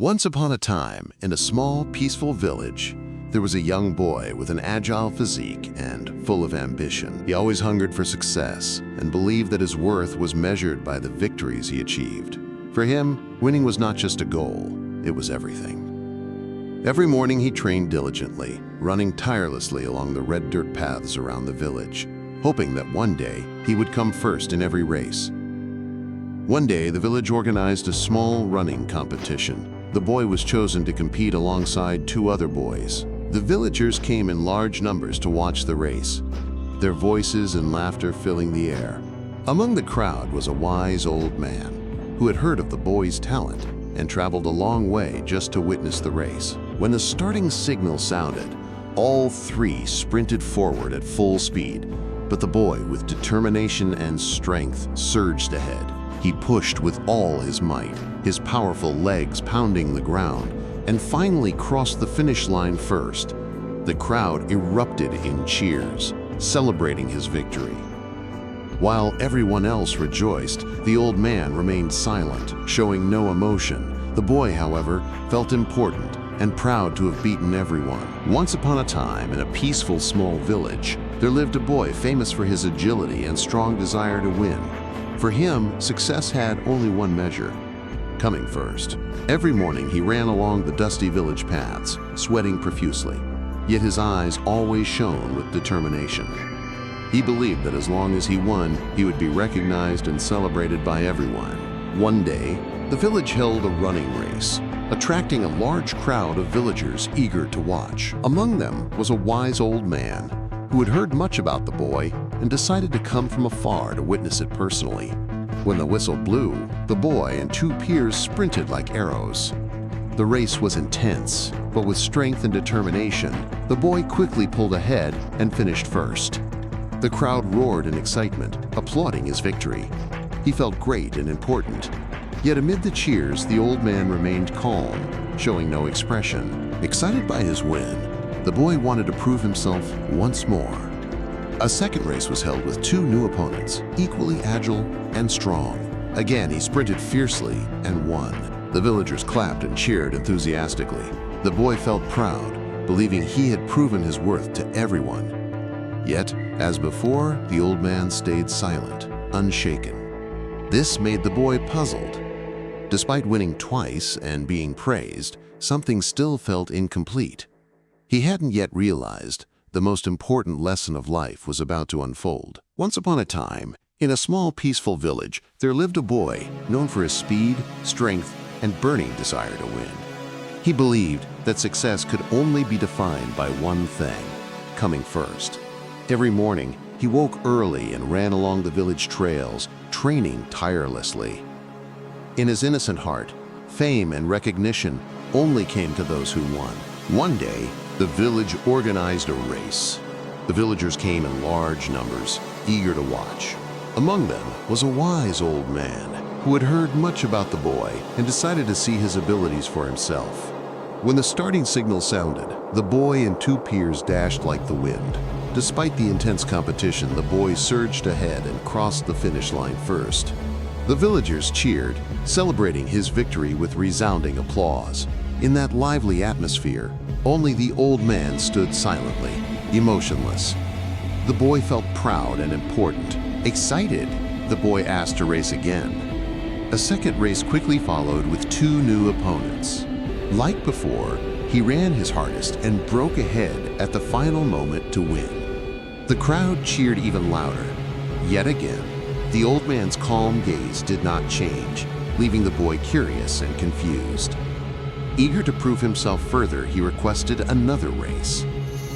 Once upon a time, in a small, peaceful village, there was a young boy with an agile physique and full of ambition. He always hungered for success and believed that his worth was measured by the victories he achieved. For him, winning was not just a goal, it was everything. Every morning he trained diligently, running tirelessly along the red dirt paths around the village, hoping that one day he would come first in every race. One day, the village organized a small running competition. The boy was chosen to compete alongside two other boys. The villagers came in large numbers to watch the race, their voices and laughter filling the air. Among the crowd was a wise old man who had heard of the boy's talent and traveled a long way just to witness the race. When the starting signal sounded, all three sprinted forward at full speed, but the boy, with determination and strength, surged ahead. He pushed with all his might, his powerful legs pounding the ground, and finally crossed the finish line first. The crowd erupted in cheers, celebrating his victory. While everyone else rejoiced, the old man remained silent, showing no emotion. The boy, however, felt important and proud to have beaten everyone. Once upon a time, in a peaceful small village, there lived a boy famous for his agility and strong desire to win. For him, success had only one measure: coming first. Every morning he ran along the dusty village paths, sweating profusely, yet his eyes always shone with determination. He believed that as long as he won, he would be recognized and celebrated by everyone. One day, the village held a running race, attracting a large crowd of villagers eager to watch. Among them was a wise old man who had heard much about the boy and decided to come from afar to witness it personally. When the whistle blew, the boy and two peers sprinted like arrows. The race was intense, but with strength and determination, the boy quickly pulled ahead and finished first. The crowd roared in excitement, applauding his victory. He felt great and important. Yet amid the cheers, the old man remained calm, showing no expression. Excited by his win, the boy wanted to prove himself once more. A second race was held with two new opponents, equally agile and strong. Again, he sprinted fiercely and won. The villagers clapped and cheered enthusiastically. The boy felt proud, believing he had proven his worth to everyone. Yet, as before, the old man stayed silent, unshaken. This made the boy puzzled. Despite winning twice and being praised, something still felt incomplete. He hadn't yet realized the most important lesson of life was about to unfold. Once upon a time, in a small peaceful village, there lived a boy known for his speed, strength, and burning desire to win. He believed that success could only be defined by one thing: coming first. Every morning, he woke early and ran along the village trails, training tirelessly. In his innocent heart, fame and recognition only came to those who won. One day, the village organized a race. The villagers came in large numbers, eager to watch. Among them was a wise old man who had heard much about the boy and decided to see his abilities for himself. When the starting signal sounded, the boy and two peers dashed like the wind. Despite the intense competition, the boy surged ahead and crossed the finish line first. The villagers cheered, celebrating his victory with resounding applause. In that lively atmosphere, only the old man stood silently, emotionless. The boy felt proud and important. Excited, the boy asked to race again. A second race quickly followed with two new opponents. Like before, he ran his hardest and broke ahead at the final moment to win. The crowd cheered even louder. Yet again, the old man's calm gaze did not change, leaving the boy curious and confused. Eager to prove himself further, he requested another race.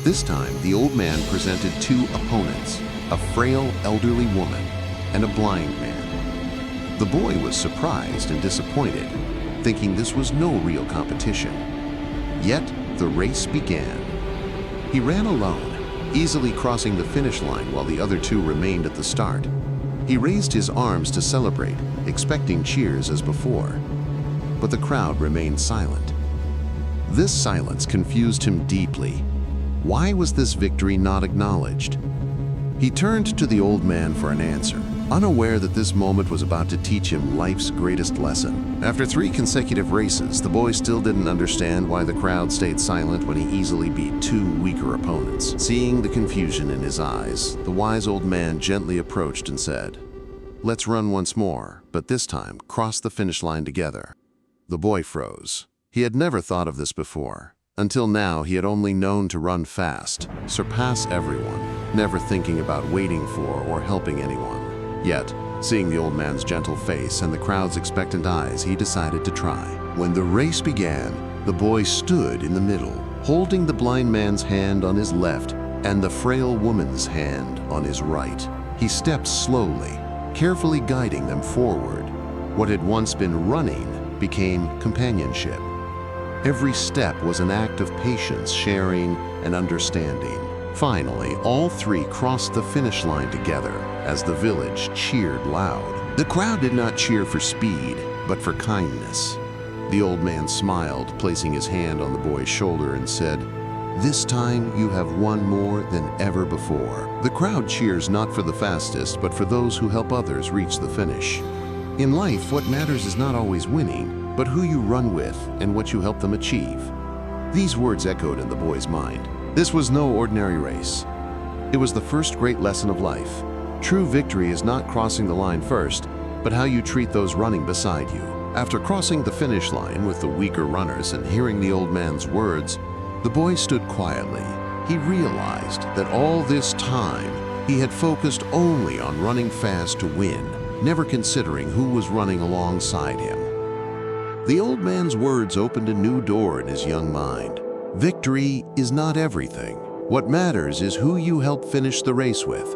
This time, the old man presented two opponents, a frail elderly woman and a blind man. The boy was surprised and disappointed, thinking this was no real competition. Yet, the race began. He ran alone, easily crossing the finish line while the other two remained at the start. He raised his arms to celebrate, expecting cheers as before. But the crowd remained silent. This silence confused him deeply. Why was this victory not acknowledged? He turned to the old man for an answer, unaware that this moment was about to teach him life's greatest lesson. After 3 consecutive races, the boy still didn't understand why the crowd stayed silent when he easily beat 2 weaker opponents. Seeing the confusion in his eyes, the wise old man gently approached and said, "Let's run once more, but this time cross the finish line together." The boy froze. He had never thought of this before. Until now, he had only known to run fast, surpass everyone, never thinking about waiting for or helping anyone. Yet, seeing the old man's gentle face and the crowd's expectant eyes, he decided to try. When the race began, the boy stood in the middle, holding the blind man's hand on his left and the frail woman's hand on his right. He stepped slowly, carefully guiding them forward. What had once been running became companionship. Every step was an act of patience, sharing, and understanding. Finally, all 3 crossed the finish line together as the village cheered loud. The crowd did not cheer for speed, but for kindness. The old man smiled, placing his hand on the boy's shoulder and said, "This time you have won more than ever before." The crowd cheers not for the fastest, but for those who help others reach the finish. In life, what matters is not always winning, but who you run with and what you help them achieve. These words echoed in the boy's mind. This was no ordinary race. It was the first great lesson of life. True victory is not crossing the line first, but how you treat those running beside you. After crossing the finish line with the weaker runners and hearing the old man's words, the boy stood quietly. He realized that all this time he had focused only on running fast to win, never considering who was running alongside him. The old man's words opened a new door in his young mind. Victory is not everything. What matters is who you help finish the race with.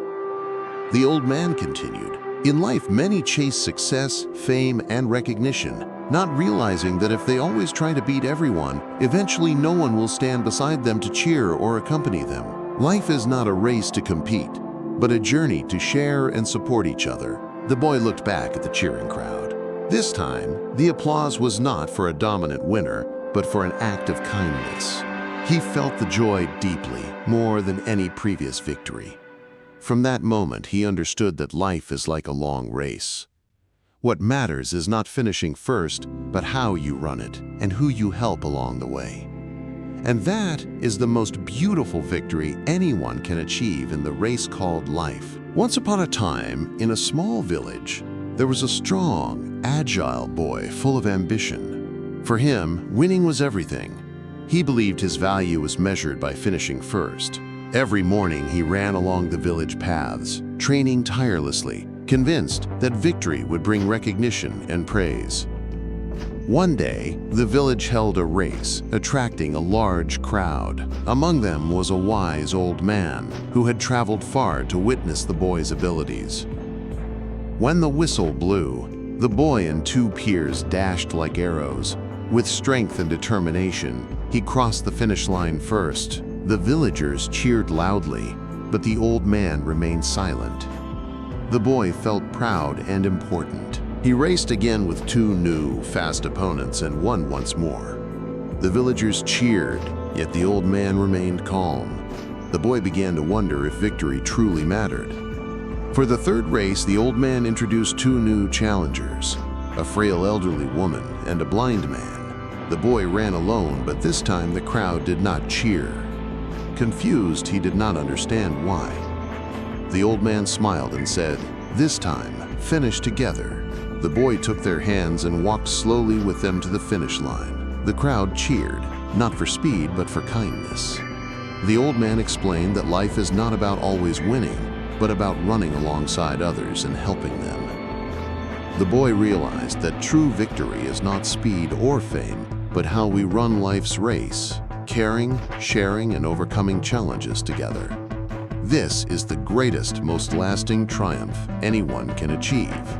The old man continued, "In life, many chase success, fame, and recognition, not realizing that if they always try to beat everyone, eventually no one will stand beside them to cheer or accompany them. Life is not a race to compete, but a journey to share and support each other." The boy looked back at the cheering crowd. This time, the applause was not for a dominant winner, but for an act of kindness. He felt the joy deeply, more than any previous victory. From that moment, he understood that life is like a long race. What matters is not finishing first, but how you run it and who you help along the way. And that is the most beautiful victory anyone can achieve in the race called life. Once upon a time, in a small village, there was a strong, agile boy full of ambition. For him, winning was everything. He believed his value was measured by finishing first. Every morning he ran along the village paths, training tirelessly, convinced that victory would bring recognition and praise. One day, the village held a race, attracting a large crowd. Among them was a wise old man who had traveled far to witness the boy's abilities. When the whistle blew, the boy and 2 peers dashed like arrows. With strength and determination, he crossed the finish line first. The villagers cheered loudly, but the old man remained silent. The boy felt proud and important. He raced again with 2 new, fast opponents and won once more. The villagers cheered, yet the old man remained calm. The boy began to wonder if victory truly mattered. For the 3rd race, the old man introduced 2 new challengers, a frail elderly woman and a blind man. The boy ran alone, but this time the crowd did not cheer. Confused, he did not understand why. The old man smiled and said, "This time, finish together." The boy took their hands and walked slowly with them to the finish line. The crowd cheered, not for speed, but for kindness. The old man explained that life is not about always winning, but about running alongside others and helping them. The boy realized that true victory is not speed or fame, but how we run life's race, caring, sharing, and overcoming challenges together. This is the greatest, most lasting triumph anyone can achieve.